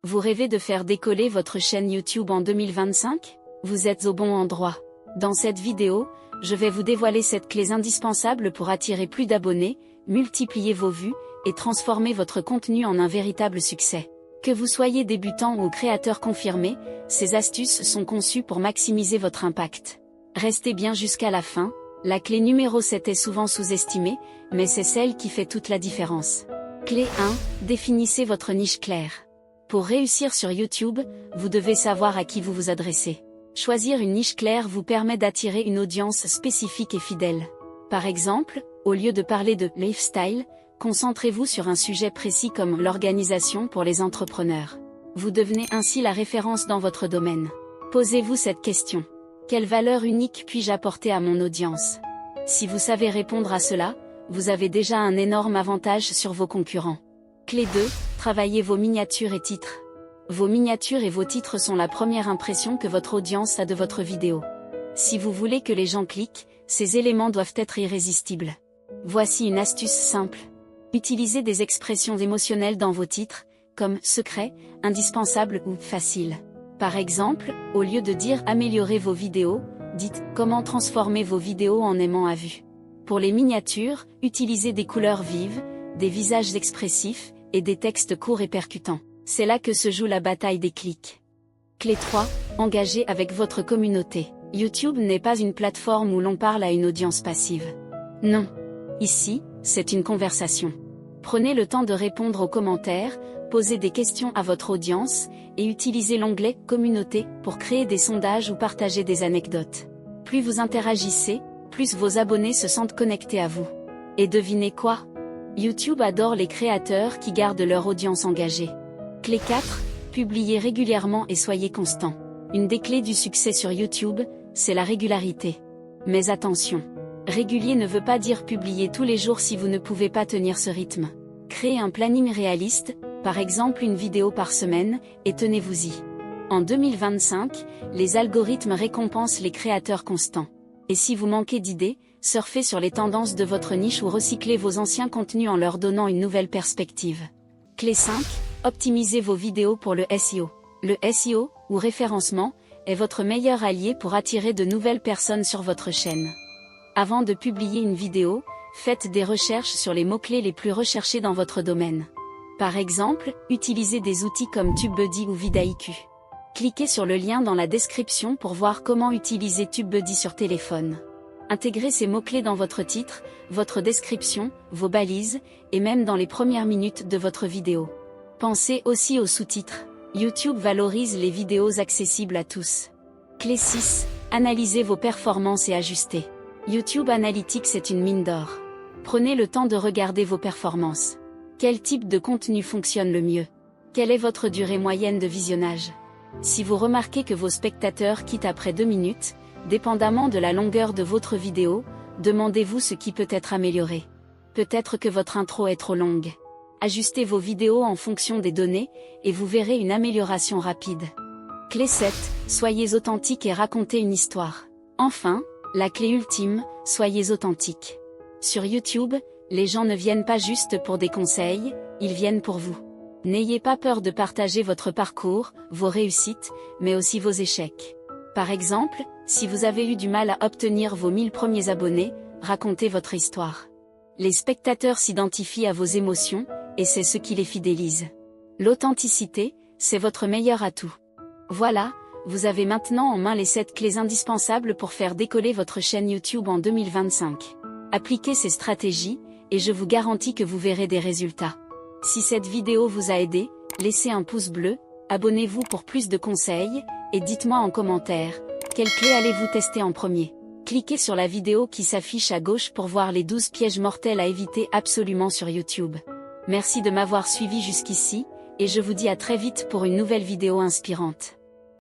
Vous rêvez de faire décoller votre chaîne YouTube en 2025? Vous êtes au bon endroit. Dans cette vidéo, je vais vous dévoiler 7 clés indispensables pour attirer plus d'abonnés, multiplier vos vues, et transformer votre contenu en un véritable succès. Que vous soyez débutant ou créateur confirmé, ces astuces sont conçues pour maximiser votre impact. Restez bien jusqu'à la fin, la clé numéro 7 est souvent sous-estimée, mais c'est celle qui fait toute la différence. Clé 1, définissez votre niche claire. Pour réussir sur YouTube, vous devez savoir à qui vous vous adressez. Choisir une niche claire vous permet d'attirer une audience spécifique et fidèle. Par exemple, au lieu de parler de lifestyle, concentrez-vous sur un sujet précis comme l'organisation pour les entrepreneurs. Vous devenez ainsi la référence dans votre domaine. Posez-vous cette question. Quelle valeur unique puis-je apporter à mon audience? Si vous savez répondre à cela, vous avez déjà un énorme avantage sur vos concurrents. Clé 2, travaillez vos miniatures et titres. Vos miniatures et vos titres sont la première impression que votre audience a de votre vidéo. Si vous voulez que les gens cliquent, ces éléments doivent être irrésistibles. Voici une astuce simple. Utilisez des expressions émotionnelles dans vos titres, comme « secret »,« indispensable » ou « facile ». Par exemple, au lieu de dire « améliorer vos vidéos », dites « comment transformer vos vidéos en aimant à vue ». Pour les miniatures, utilisez des couleurs vives, des visages expressifs, et des textes courts et percutants. C'est là que se joue la bataille des clics. Clé 3, engagez avec votre communauté. YouTube n'est pas une plateforme où l'on parle à une audience passive. Non. Ici, c'est une conversation. Prenez le temps de répondre aux commentaires, posez des questions à votre audience, et utilisez l'onglet « Communauté » pour créer des sondages ou partager des anecdotes. Plus vous interagissez, plus vos abonnés se sentent connectés à vous. Et devinez quoi? YouTube adore les créateurs qui gardent leur audience engagée. Clé 4, publiez régulièrement et soyez constant. Une des clés du succès sur YouTube, c'est la régularité. Mais attention, régulier ne veut pas dire publier tous les jours si vous ne pouvez pas tenir ce rythme. Créez un planning réaliste, par exemple une vidéo par semaine, et tenez-vous-y. En 2025, les algorithmes récompensent les créateurs constants. Et si vous manquez d'idées, surfez sur les tendances de votre niche ou recyclez vos anciens contenus en leur donnant une nouvelle perspective. Clé 5, optimisez vos vidéos pour le SEO. Le SEO, ou référencement, est votre meilleur allié pour attirer de nouvelles personnes sur votre chaîne. Avant de publier une vidéo, faites des recherches sur les mots-clés les plus recherchés dans votre domaine. Par exemple, utilisez des outils comme TubeBuddy ou Vidaiku. Cliquez sur le lien dans la description pour voir comment utiliser TubeBuddy sur téléphone. Intégrez ces mots-clés dans votre titre, votre description, vos balises, et même dans les premières minutes de votre vidéo. Pensez aussi aux sous-titres. YouTube valorise les vidéos accessibles à tous. Clé 6, analysez vos performances et ajustez. YouTube Analytics est une mine d'or. Prenez le temps de regarder vos performances. Quel type de contenu fonctionne le mieux? Quelle est votre durée moyenne de visionnage? Si vous remarquez que vos spectateurs quittent après 2 minutes, dépendamment de la longueur de votre vidéo, demandez-vous ce qui peut être amélioré. Peut-être que votre intro est trop longue. Ajustez vos vidéos en fonction des données, et vous verrez une amélioration rapide. Clé 7, soyez authentique et racontez une histoire. Enfin, la clé ultime, soyez authentique. Sur YouTube, les gens ne viennent pas juste pour des conseils, ils viennent pour vous. N'ayez pas peur de partager votre parcours, vos réussites, mais aussi vos échecs. Par exemple, si vous avez eu du mal à obtenir vos 1000 premiers abonnés, racontez votre histoire. Les spectateurs s'identifient à vos émotions, et c'est ce qui les fidélise. L'authenticité, c'est votre meilleur atout. Voilà, vous avez maintenant en main les 7 clés indispensables pour faire décoller votre chaîne YouTube en 2025. Appliquez ces stratégies, et je vous garantis que vous verrez des résultats. Si cette vidéo vous a aidé, laissez un pouce bleu, abonnez-vous pour plus de conseils, et dites-moi en commentaire, quelle clé allez-vous tester en premier? Cliquez sur la vidéo qui s'affiche à gauche pour voir les 12 pièges mortels à éviter absolument sur YouTube. Merci de m'avoir suivi jusqu'ici, et je vous dis à très vite pour une nouvelle vidéo inspirante.